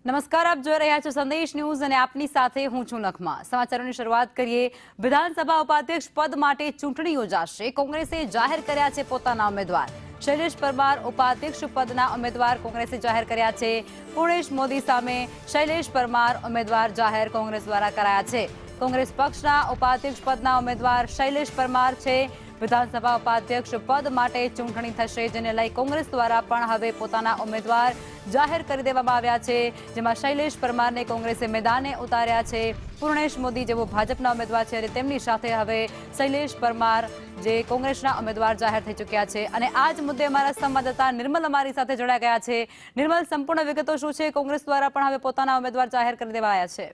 નમસ્કાર, આપ જોઈ રહ્યા છો સંદેશ ન્યૂઝ અને આપની સાથે હું છું લખમા। સમાચારોની શરૂઆત કરીએ। વિધાનસભા ઉપાધ્યક્ષ પદ માટે ચૂંટણી યોજાશે। કોંગ્રેસે જાહેર કર્યા છે પોતાના ઉમેદવાર। શૈલેષ પરમાર ઉપાધ્યક્ષ પદના ઉમેદવાર કોંગ્રેસે જાહેર કર્યા છે। પૂર્ણેશ મોદી સામે શૈલેષ પરમાર ઉમેદવાર જાહેર કોંગ્રેસ દ્વારા કરાયા છે। કોંગ્રેસ પક્ષના ઉપાધ્યક્ષ પદના ઉમેદવાર શૈલેષ પરમાર છે। વિધાનસભા ઉપાધ્યક્ષ પદ માટે ચૂંટણી થશે, જેને લઈ કોંગ્રેસ દ્વારા પણ હવે પોતાના ઉમેદવાર જાહેર કરી દેવામાં આવ્યા છે, જેમાં શૈલેષ પરમારને કોંગ્રેસે મેદાને ઉતાર્યા છે। પૂર્ણેશ મોદી જેવો ભાજપના ઉમેદવાર છે અને તેમની સાથે હવે શૈલેષ પરમાર જે કોંગ્રેસના ઉમેદવાર જાહેર થઈ ચૂક્યા છે। અને આ જ મુદ્દે અમારા સંવાદદાતા નિર્મલ અમારી સાથે જોડાઈ ગયા છે। નિર્મલ, સંપૂર્ણ વિગતો શું છે? કોંગ્રેસ દ્વારા પણ હવે પોતાના ઉમેદવાર જાહેર કરી દેવાયા છે।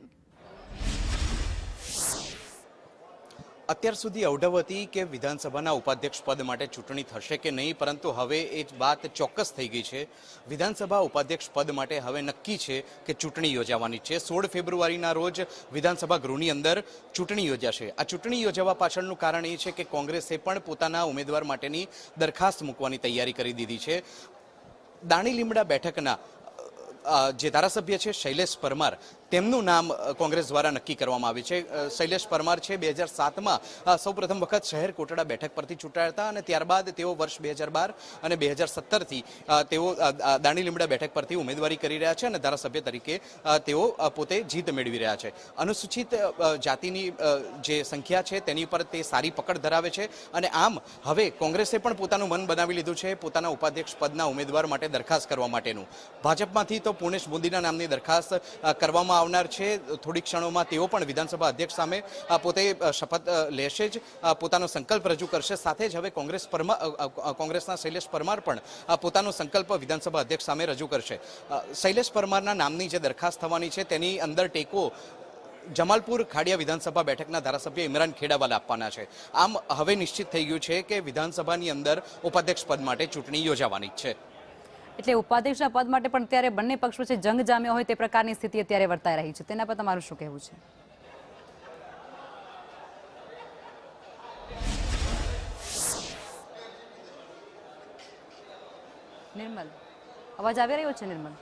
અત્યાર સુધી અવઢવ હતી કે વિધાનસભાના ઉપાધ્યક્ષ પદ માટે ચૂંટણી થશે કે નહીં, પરંતુ હવે એ વાત ચોક્કસ થઈ ગઈ છે। વિધાનસભા ઉપાધ્યક્ષ પદ માટે હવે નક્કી છે કે ચૂંટણી યોજાવાની છે। 16 ફેબ્રુઆરીના રોજ વિધાનસભા ગૃહની અંદર ચૂંટણી યોજાશે। આ ચૂંટણી યોજાવા પાછળનું કારણ એ છે કે કોંગ્રેસે પણ પોતાના ઉમેદવાર માટેની દરખાસ્ત મૂકવાની તૈયારી કરી દીધી છે। દાણી લીમડા બેઠકના જે ધારાસભ્ય છે શૈલેષ પરમાર, તેમનું નામ કોંગ્રેસ દ્વારા નક્કી કરવામાં આવ્યું છે। શૈલેષ પરમાર છે 2007માં સૌપ્રથમ વખત શહેર કોટડા બેઠક પરથી ચૂંટાયા હતા અને ત્યારબાદ તેઓ વર્ષ 2012 અને 2017થી તેઓ દાણી લીમડા બેઠક પરથી ઉમેદવારી કરી રહ્યા છે અને ધારાસભ્ય તરીકે તેઓ પોતે જીત મેળવી રહ્યા છે। અનુસૂચિત જાતિની જે સંખ્યા છે તેની પર તે સારી પકડ ધરાવે છે અને આમ હવે કોંગ્રેસે પણ પોતાનું મન બનાવી લીધું છે પોતાના ઉપાધ્યક્ષ પદના ઉમેદવાર માટે દરખાસ્ત કરવા માટેનું। ભાજપમાંથી તો પૂર્ણેશ મોદીના નામની દરખાસ્ત કરવામાં આવનાર છે। થોડી ક્ષણોમાં તેઓ પણ વિધાનસભા અધ્યક્ષ સામે પોતે શપથ લેશે જ, પોતાનો સંકલ્પ રજૂ કરશે। સાથે જ હવે કોંગ્રેસના શૈલેષ પરમાર પણ પોતાનો સંકલ્પ વિધાનસભા અધ્યક્ષ સામે રજૂ કરશે। શૈલેષ પરમારના નામની જે દરખાસ્ત થવાની છે તેની અંદર ટેકો જમાલપુર ખાડિયા વિધાનસભા બેઠકના ધારાસભ્ય ઇમરાન ખેડાવાલા આપવાના છે। આમ હવે નિશ્ચિત થઈ ગયું છે કે વિધાનસભાની અંદર ઉપાધ્યક્ષ પદ માટે ચૂંટણી યોજાવાની છે। એટલે ઉપાધ્યક્ષના પદ માટે પણ અત્યારે બંને પક્ષ વચ્ચે જંગ જામ્યો હોય તે પ્રકારની સ્થિતિ અત્યારે વર્તાઈ રહી છે। તેના પર તમારું શું કહેવું છે? નિર્મલ, અવાજ આવી રહ્યો છે? નિર્મલ,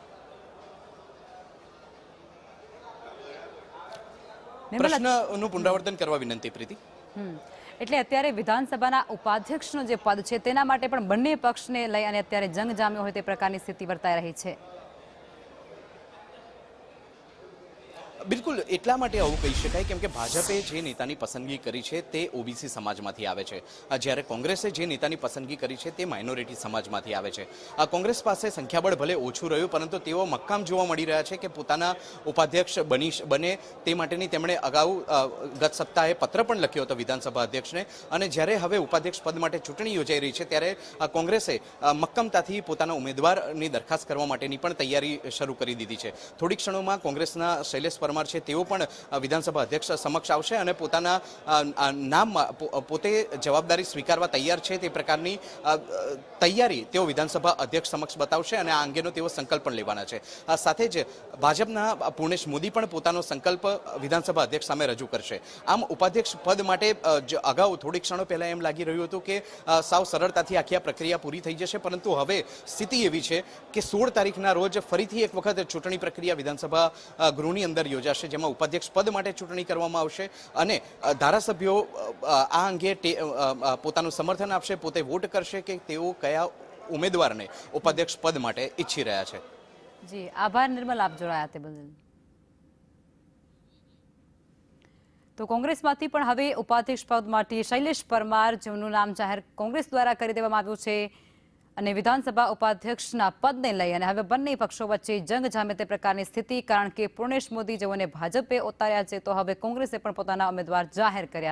પ્રશ્નનું પુનરાવર્તન કરવા વિનંતી પ્રીતિ। એટલે અત્યારે વિધાનસભાના ઉપાધ્યક્ષનો જે પદ છે તેના માટે પણ બંને પક્ષને લઈ અને અત્યારે જંગ જામ્યો હોય તે પ્રકારની સ્થિતિ વર્તાઈ રહી છે। બિલકુલ, એટલા માટે આવું કહી શકાય કેમ કે ભાજપે જે નેતાની પસંદગી કરી છે તે ઓબીસી સમાજમાંથી આવે છે, જ્યારે કોંગ્રેસે જે નેતાની પસંદગી કરી છે તે માઇનોરિટી સમાજમાંથી આવે છે। કોંગ્રેસ પાસે સંખ્યાબળ ભલે ઓછું રહ્યું, પરંતુ તેઓ મક્કામ જોવા મળી રહ્યા છે કે પોતાના ઉપાધ્યક્ષ બને તે માટેની તેમણે અગાઉ ગત સપ્તાહે પત્ર પણ લખ્યો હતો વિધાનસભા અધ્યક્ષને, અને જ્યારે હવે ઉપાધ્યક્ષ પદ માટે ચૂંટણી યોજાઈ રહી છે ત્યારે કોંગ્રેસે મક્કમતાથી પોતાના ઉમેદવારની દરખાસ્ત કરવા માટેની પણ તૈયારી શરૂ કરી દીધી છે। થોડી ક્ષણોમાં કોંગ્રેસના શૈલેષ પરમાર છે તેઓ પણ વિધાનસભા અધ્યક્ષ સમક્ષ આવશે અને પોતાના નામમાં પોતે જવાબદારી સ્વીકારવા તૈયાર છે તે પ્રકારની તૈયારી તેઓ વિધાનસભા અધ્યક્ષ સમક્ષ બતાવશે અને આ અંગેનો તેઓ સંકલ્પ પણ લેવાના છે। સાથે જ ભાજપના પૂર્ણેશ મોદી પણ પોતાનો સંકલ્પ વિધાનસભા અધ્યક્ષ સામે રજૂ કરશે। આમ ઉપાધ્યક્ષ પદ માટે અગાઉ થોડી ક્ષણો પહેલા એમ લાગી રહ્યું હતું કે સાવ સરળતાથી આખી આ પ્રક્રિયા પૂરી થઈ જશે, પરંતુ હવે સ્થિતિ એવી છે કે 16 તારીખના રોજ ફરીથી એક વખત ચૂંટણી પ્રક્રિયા વિધાનસભા ગૃહની અંદર યોજાશે, જેમાં ઉપાધ્યક્ષ પદ માટે ચૂંટણી કરવામાં આવશે અને ધારાસભ્યો આ અંગે પોતાનું સમર્થન આપશે, પોતે વોટ કરશે કે તેઓ કયા ઉમેદવારને ઉપાધ્યક્ષ પદ માટે ઈચ્છી રહ્યા છે। જી આભાર નિર્મલ, આપ જોડાયા તે બદલ। તો કોંગ્રેસમાંથી પણ હવે ઉપાધ્યક્ષ પદ માટે શૈલેષ પરમાર જેમનું નામ જાહેર કોંગ્રેસ દ્વારા કરી દેવામાં આવ્યું છે અને વિધાનસભા ઉપાધ્યક્ષના પદને લઈ અને હવે બંને પક્ષો વચ્ચે જંગ જામે તે પ્રકારની સ્થિતિ, કારણ કે પૂર્ણેશ મોદી જેઓને ભાજપે ઉતાર્યા છે તો હવે કોંગ્રેસે પણ પોતાના ઉમેદવાર જાહેર કર્યા।